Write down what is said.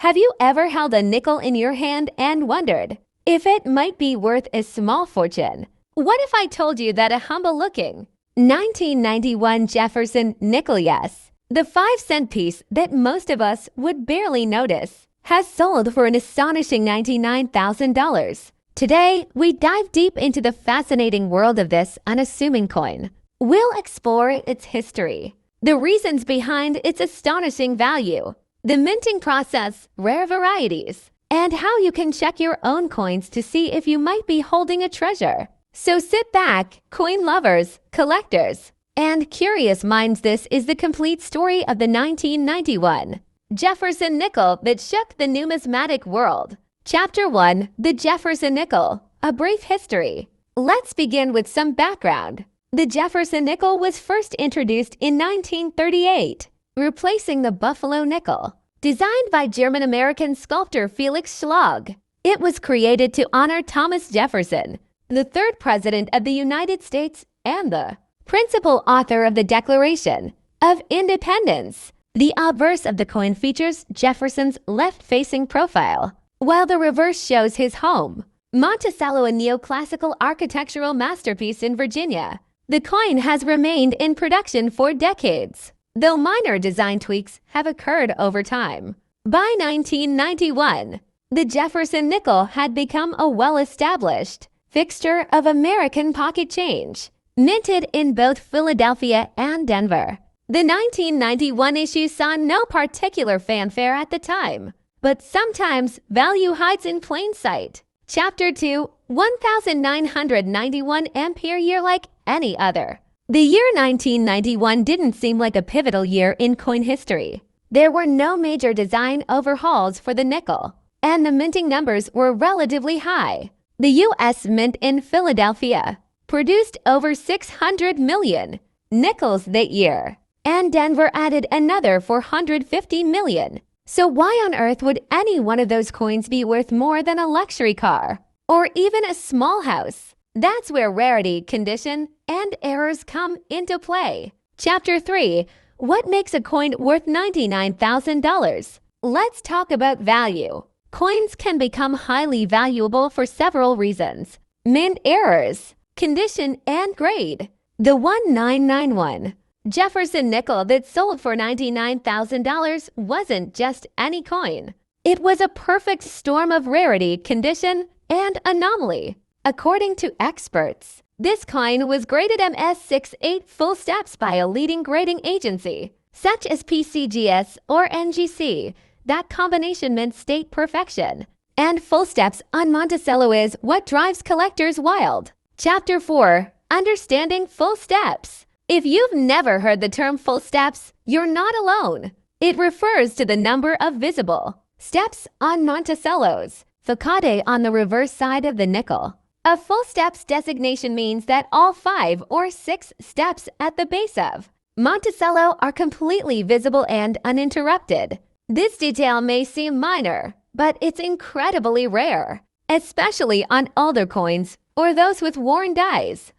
Have you ever held a nickel in your hand and wondered if it might be worth a small fortune? What if I told you that a humble-looking 1991 Jefferson nickel, yes, the 5-cent piece that most of us would barely notice, has sold for an astonishing $99,000? Today, we dive deep into the fascinating world of this unassuming coin. We'll explore its history, the reasons behind its astonishing value, the minting process, rare varieties, and how you can check your own coins to see if you might be holding a treasure. So sit back, coin lovers, collectors, and curious minds. This is the complete story of the 1991 Jefferson nickel that shook the numismatic world. Chapter 1: The Jefferson nickel, a brief history. Let's begin with some background. The Jefferson nickel was first introduced in 1938, replacing the Buffalo nickel. Designed by German-American sculptor Felix Schlag, it was created to honor Thomas Jefferson, the third president of the United States and the principal author of the Declaration of Independence. The obverse of the coin features Jefferson's left-facing profile, while the reverse shows his home, Monticello, a neoclassical architectural masterpiece in Virginia. The coin has remained in production for decades, though minor design tweaks have occurred over time. By 1991, the Jefferson nickel had become a well-established fixture of American pocket change, minted in both Philadelphia and Denver. The 1991 issue saw no particular fanfare at the time, but sometimes value hides in plain sight. Chapter 2: 1991 Ampere Year. Like any other, the year 1991 didn't seem like a pivotal year in coin history. There were no major design overhauls for the nickel, and the minting numbers were relatively high. The U.S. Mint in Philadelphia produced over 600 million nickels that year, and Denver added another 450 million. So why on earth would any one of those coins be worth more than a luxury car or even a small house? That's where rarity, condition, and errors come into play. Chapter 3: What makes a coin worth $99,000? Let's talk about value. Coins can become highly valuable for several reasons: mint errors, condition, and grade. The 1991 Jefferson nickel that sold for $99,000 wasn't just any coin. It was a perfect storm of rarity, condition, and anomaly. According to experts, this coin was graded MS68 full steps by a leading grading agency, such as PCGS or NGC. That combination meant state perfection. And full steps on Monticello is what drives collectors wild. Chapter 4: Understanding full steps. If you've never heard the term full steps, you're not alone. It refers to the number of visible steps on Monticello's facade on the reverse side of the nickel. A full steps designation means that all 5 or 6 steps at the base of Monticello are completely visible and uninterrupted. This detail may seem minor, but it's incredibly rare, especially on older coins or those with worn dies.